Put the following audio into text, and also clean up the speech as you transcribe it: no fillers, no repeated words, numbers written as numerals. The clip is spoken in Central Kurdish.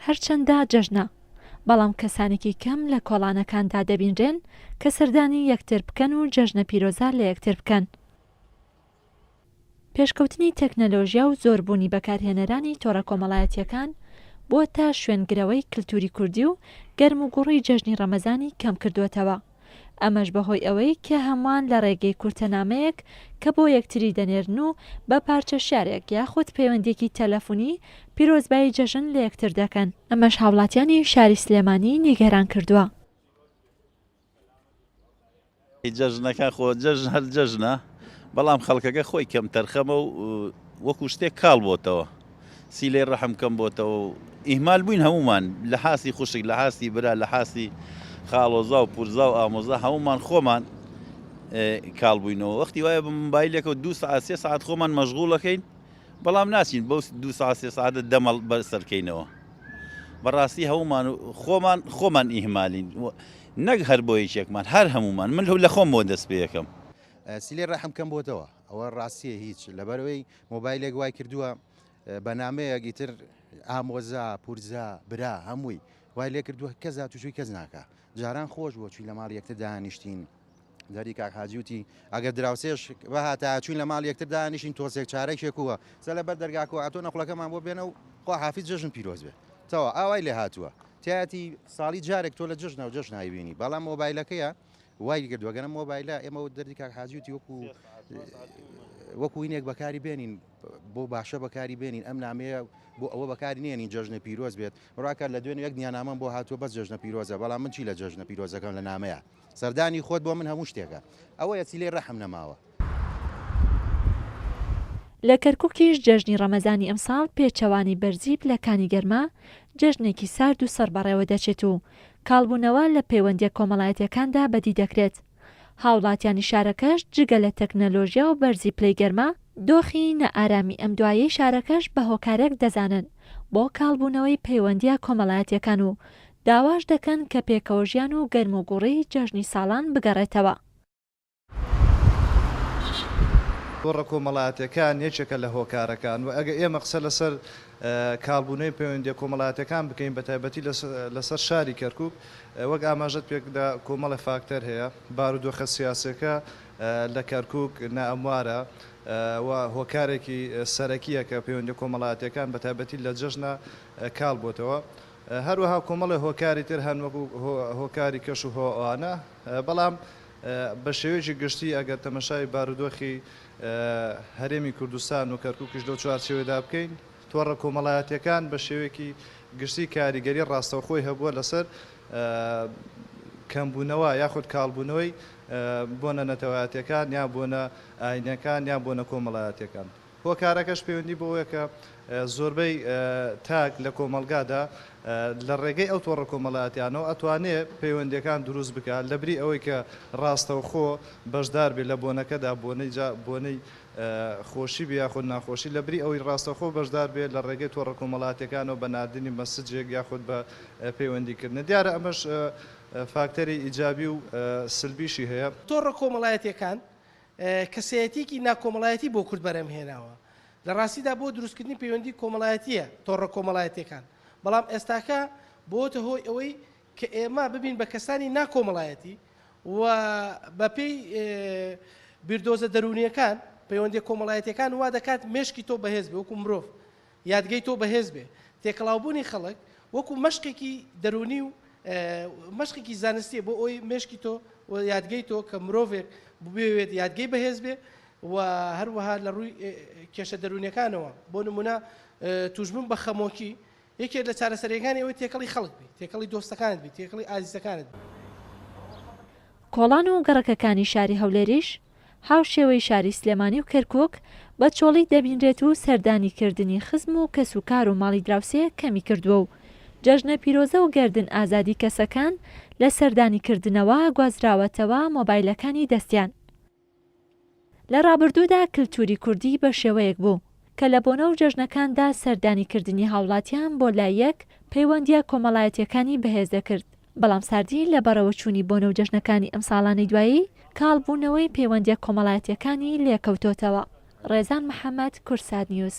هەرچەندە جەژنە، بەڵام کەسانێکی کەم لە کۆڵانەکاندا دەبینرێن کە سەردانی یەکتر بکەن و جەژنە پیرۆزە لە یەکتر بکەن. پێشکەوتنی تەکنەلۆژیا و زۆربوونی بەکارهێنەرانی تۆڕە کۆمەڵایەتیەکان بۆتە شوێنگرەوەی کللتوری کوردی و گەرم و گوڕی جەژنی ڕەمەزانی کەم کردوێتەوە. ئەمەش بەهۆی ئەوەی کە هەمووان لە ڕێگەی کورتەنامەیەک کە بۆ یەکتری دەنێرن و بە پارچە شارێک یاخود پەیوەندێکی تەلەفۆنی پیرۆزبایی جەژن لە یەکتر دەکەن. ئەمەش هاوڵاتیانی شاری سلێمانی نیگەران کردووە. جەژنەکە خۆ جەژن هەر جەژنە، بەڵام خەڵکەکە خۆی کەم تەرخەمە و وەکو شتێک کاڵ بۆتەوە، سیلەی ڕەحم کەم بۆتەوە و ئیهمال بووین هەمومان لە حاسی خوشک، لە حاسی برا، لە حاسی خاڵۆزا و پورزا و ئامۆزا هەمومان خۆمان کاڵ بووینەوە. وەختی وایە بە مۆبایلێکەوە 2 ساعت 3 ساعت خۆمان مەشغوڵەکەین، بەڵام ناچین بەو 2 ساعت 3 ساعتە دەمەڵ بەرسەرکەینەوە. بەڕاستی هەمومان خۆمان ئیهمالین، نەک هەر بۆ یەکێکمان، هەر هەمومان. من لە خۆمەوە دەست پێ یەکەم. سیلەی ڕەحم کەم بۆتەوە، ئەوە ڕاستیە هیچ لەبەرەوەی مۆبایلێک وای کردووە بەنامەیەکی تر ئامۆزا، پورزا، برا هەمووی وای لێ کردووە کەس تووشی کەس ناکە. جاران خۆش بۆ چووی لە ماڵ یەکتر دانیشتین. دەری کاک حاجیوتی ئەگەر دراوسێش بەهاتە چوین لە ماڵ یەکتر دانیشین تۆسێک چارەکێکووە سە لەبەر دەرگاکەوە ئاتۆ نەخڵەکەمان بۆ بێنە و خوا حافیز جەژن پیرۆز بێ. تەوا ئاوای لێ هاتووە تیاتی ساڵی جارێک تۆ لە جەژنە و جەژن نایبینی، بەڵام مۆبایلەکەیە وای کردووە گەنە مۆبایلە ئێمە دەردی کاک حاجیوتی وەکو وینێک بەکاری بێنین بۆ باشە بەکاری بێنین. ئەم نامەیە بۆ ئەوە بەکاری نێنین جەژنە پیرۆز بێت. ڕاکە لە دوێن یەک دیانامەم بۆ هاتووە بەس جەژنە پیرۆزە، بەڵام من چی لە جەژنە پیرۆزەکەم لە نامەیە سەردانی خۆت بۆ من هەموو شتێکە. ئەوەیە چیلێ ڕەحم نەماوە. لە کەرکووکیش جەژنی ڕەمەزانی ئەمساڵ پێچەوانی بەرزیب لە کانی گەرما جەژنێکی سارد و سەربەڕێوە دەچێت و کاڵبوونەوە لە پەیوەندیە کۆمەڵایەتیەکاندا بەدی دەکرێت. هاوڵاتیانی شارەکەش جگە لە تەکنەلۆژیا و بەرزی پلەی گەرما دۆخی نەئارامی ئەم دوایەی شارەکەش بە هۆکارێک دەزانن بۆ کاڵبوونەوەی پەیوەندیە کۆمەڵایەتیەکان و داواش دەکەن کە پێکەوەژیان و گەرم و گوڕی جەژنی ساڵان بگەڕێتەوە. تۆڕە کۆمەڵایەتیەکان یەکێکە لە هۆکارەکان و ئەگە ئێمە قسە لەسەر کاڵبوونەوەی پەیوەندیە کۆمەڵایەتیەکان بکەین بە تایبەتی لەسەر شاری کەرکووک وەک ئاماژەت پێکدا کۆمەڵی فاکتەر هەیە. بارودۆخە سیاسەکە لە کەرکووک نائەموارە و هۆکارێکی سەرەکیە کە پەیوەندیە کۆمەڵایەتیەکان بە تایبەتی لە جەژنە کاڵ بۆتەوە. هەروەها کۆمەڵی هۆکاری تر هەن وەکو هۆکاری کەش و هۆئانە، بەڵام بە شێوەیەکی گشتی ئەگەر تەمەشای بارودۆخی هەرێمی کوردستان و کەرکووکیش لەو چوارچێوەدا بکەین، تۆڕە کۆمەڵایەتیەکان بە شێوەیەکی گشتی کاریگەری ڕاستەوخۆی هەبووە لەسەر کەمبوونەوە یاخود کاڵبوونەوەی بۆنە نەتەوایەتیەکان یان بۆنە ئاینەکان یان بۆنە کۆمەڵایەتیەکان. هۆکارەکەش پەیوەندی بۆیە کە زۆربەی تاک لە کۆمەلگادا لە ڕێگەی ئەو تۆڕە کۆمەڵایەتیانەوە ئەتوانێت پەیوەندیەکان دروست بکات لەبری ئەوەی کە ڕاستەوخۆ بەشدار بێت لە بۆنەکەدا بۆنەی خۆشی بێ یاخود ناخۆشی لەبری ئەوەی ڕاستەوخۆ بەشدار بێت لە ڕێگەی تۆڕە کۆمەڵایەتیەکانەوە بە ناردنی مەسجێک یاخود بە پەیوەندیکردن. دیارە ئەمەش فاکتەری ئیجابی و سلبیشی هەیە. تۆڕە کۆمەڵایەتیەکان کەسایەتێکی ناکۆمەڵایەتی بۆ کورد بەرهەمهێناوە. لە ڕاستیدا بۆ دروستکردنی پەیوەندی کۆمەڵایەتیە تۆڕە کۆمەڵایەتیەکان، بەڵام ئێستاکە بۆتە هۆی ئەوەی کە ئێمە ببین بە کەسانی ناکۆمەڵایەتی و بەپێی بیردۆزە دەرونیەکان پەیوەندی کۆمەڵایەتیەکان وا دەکات مێشکی تۆ بەهێز بێ وەکو مرۆڤ، یادگەی تۆ بەهێز بێ. تێکەڵاوبوونی خەڵک وەکو مەشقێکی دەرونی و مەشقێکی زانستیە بۆ ئەوی مێشکی تۆ و یادگەی تۆ کە مرۆڤێک ببێت یادگەی بەهێز بێ و هەروەها لە ڕووی کێشە دەرونیەکانەوە. بۆ نمونە توژبوون بە خەمۆکی یەکێک لە چارەسەریەکانی ئەوەی تێکەڵی خەڵک بێت، تێکەڵی دۆستەکانت بێت، تێکەڵی ئازیزەکانت بێت. کۆڵان و گەڕەکەکانی شاری هەولێریش هاوشێوەی شاری سلێمانی و کەرکووک بە چۆڵی دەبینرێت و سەردانیکردنی خزم و کەسوکار و ماڵی دراوسێ کەمی کردووە و جەژنە پیرۆزە و گەردن ئازادی کەسەکان لە سەردانیکردنەوە گوازراوەتەوە مۆبایلەکانی دەستیان. لە ڕابردوودا کللتوری کوردی بە شێوەیەک بوو کە لە بۆنە و جەژنەکاندا سەردانیکردنی هاوڵاتیان بۆ لایەک پەیوەندیە کۆمەڵایەتیەکانی بەهێز دەکرد. بەڵام ساردی لە بەرەوە چوونی بۆنە و جەژنەکانی ئەم ساڵانەی دوایی کاڵبوونەوەی پەیوەندیە کۆمەڵایەتیەکانی لێکەوتۆتەوە. ڕێزان محەممەد، کورسات نیوز.